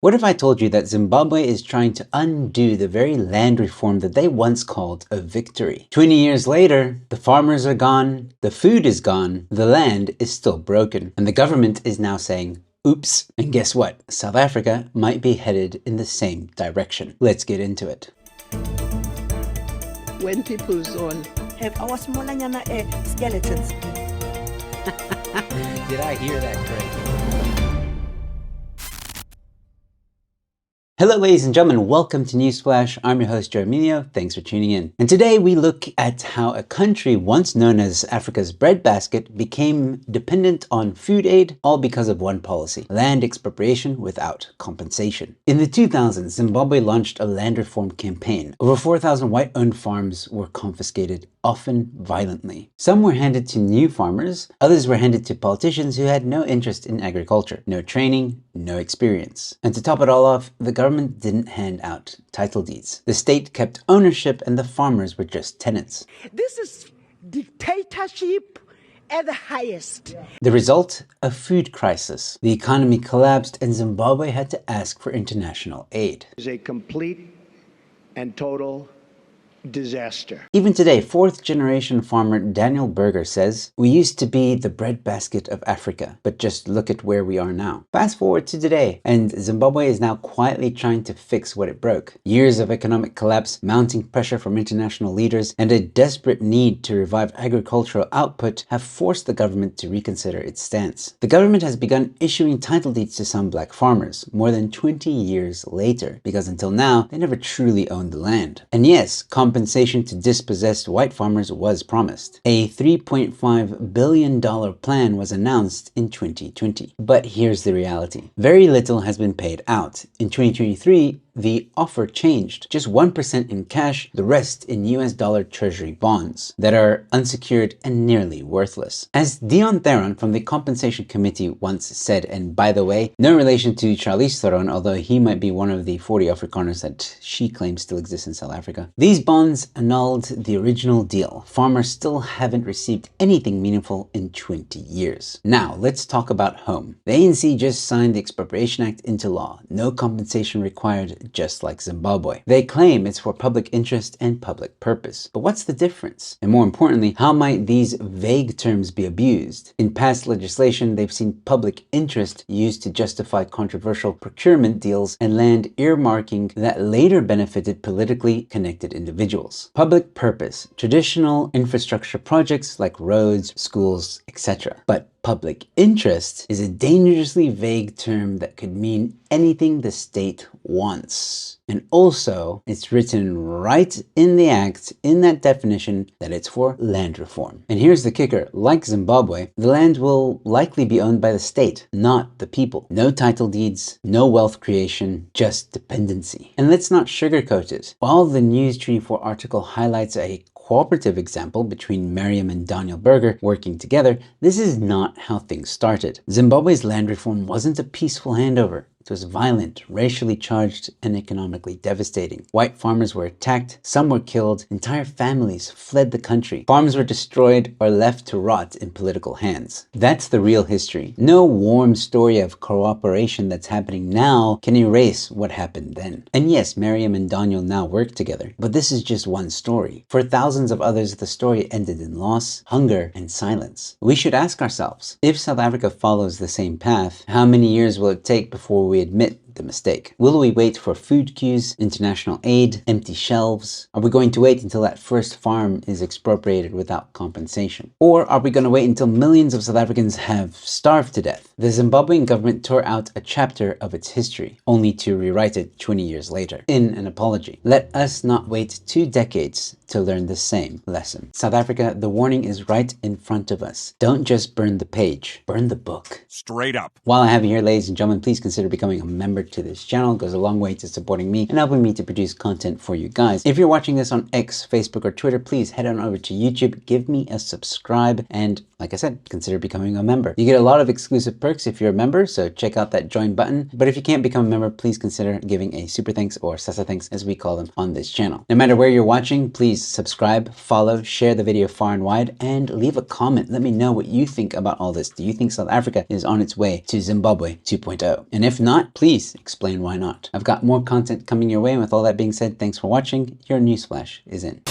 What if I told you that Zimbabwe is trying to undo the very land reform that they once called a victory? 20 years later, the farmers are gone, the food is gone, the land is still broken, and the government is now saying, oops. And guess what? South Africa might be headed in the same direction. Let's get into it. When people zone have our smallanyana skeletons. Did I hear that correctly? Hello ladies and gentlemen, welcome to Newsflash. I'm your host Emilio, thanks for tuning in. And today we look at how a country once known as Africa's breadbasket became dependent on food aid, all because of one policy: land expropriation without compensation. In the 2000s, Zimbabwe launched a land reform campaign. Over 4,000 white-owned farms were confiscated, often violently. Some were handed to new farmers, others were handed to politicians who had no interest in agriculture, no training, no experience. And to top it all off, the government didn't hand out title deeds. The state kept ownership and the farmers were just tenants. This is dictatorship at the highest. The result? A food crisis. The economy collapsed and Zimbabwe had to ask for international aid. It is a complete and total disaster. Even today, fourth-generation farmer Daniel Berger says, "We used to be the breadbasket of Africa, but just look at where we are now." Fast forward to today, and Zimbabwe is now quietly trying to fix what it broke. Years of economic collapse, mounting pressure from international leaders, and a desperate need to revive agricultural output have forced the government to reconsider its stance. The government has begun issuing title deeds to some black farmers more than 20 years later, because until now, they never truly owned the land. And yes, compensation to dispossessed white farmers was promised. A $3.5 billion plan was announced in 2020. But here's the reality. Very little has been paid out. In 2023, the offer changed. Just 1% in cash, the rest in US dollar treasury bonds that are unsecured and nearly worthless. As Dion Theron from the Compensation Committee once said, and by the way, no relation to Charlize Theron, although he might be one of the 40 Afrikaners that she claims still exist in South Africa. These bonds annulled the original deal. Farmers still haven't received anything meaningful in 20 years. Now, let's talk about home. The ANC just signed the Expropriation Act into law. No compensation required, just like Zimbabwe. They claim it's for public interest and public purpose. But what's the difference? And more importantly, how might these vague terms be abused? In past legislation, they've seen public interest used to justify controversial procurement deals and land earmarking that later benefited politically connected individuals. Public purpose, traditional infrastructure projects like roads, schools, etc. But public interest is a dangerously vague term that could mean anything the state wants. And also, it's written right in the act, in that definition, that it's for land reform. And here's the kicker. Like Zimbabwe, the land will likely be owned by the state, not the people. No title deeds, no wealth creation, just dependency. And let's not sugarcoat it. While the News 24 article highlights a cooperative example between Miriam and Daniel Berger working together, this is not how things started. Zimbabwe's land reform wasn't a peaceful handover. It was violent, racially charged, and economically devastating. White farmers were attacked, some were killed, entire families fled the country. Farms were destroyed or left to rot in political hands. That's the real history. No warm story of cooperation that's happening now can erase what happened then. And yes, Miriam and Daniel now work together, but this is just one story. For thousands of others, the story ended in loss, hunger, and silence. We should ask ourselves, if South Africa follows the same path, how many years will it take before we admit the mistake? Will we wait for food queues, international aid, empty shelves? Are we going to wait until that first farm is expropriated without compensation? Or are we going to wait until millions of South Africans have starved to death? The Zimbabwean government tore out a chapter of its history, only to rewrite it 20 years later in an apology. Let us not wait 2 decades to learn the same lesson. South Africa, the warning is right in front of us. Don't just burn the page, burn the book. Straight up. While I have you here, ladies and gentlemen, please consider becoming a member to this channel. It goes a long way to supporting me and helping me to produce content for you guys. If you're watching this on X, Facebook, or Twitter, please head on over to YouTube, give me a subscribe, and like I said, consider becoming a member. You get a lot of exclusive perks if you're a member, so check out that join button. But if you can't become a member, please consider giving a super thanks or sasa thanks, as we call them on this channel. No matter where you're watching, please subscribe, follow, share the video far and wide, and leave a comment. Let me know what you think about all this. Do you think South Africa is on its way to Zimbabwe 2.0? And if not, please explain why not. I've got more content coming your way, and with all that being said, thanks for watching. Your Newsflash is in.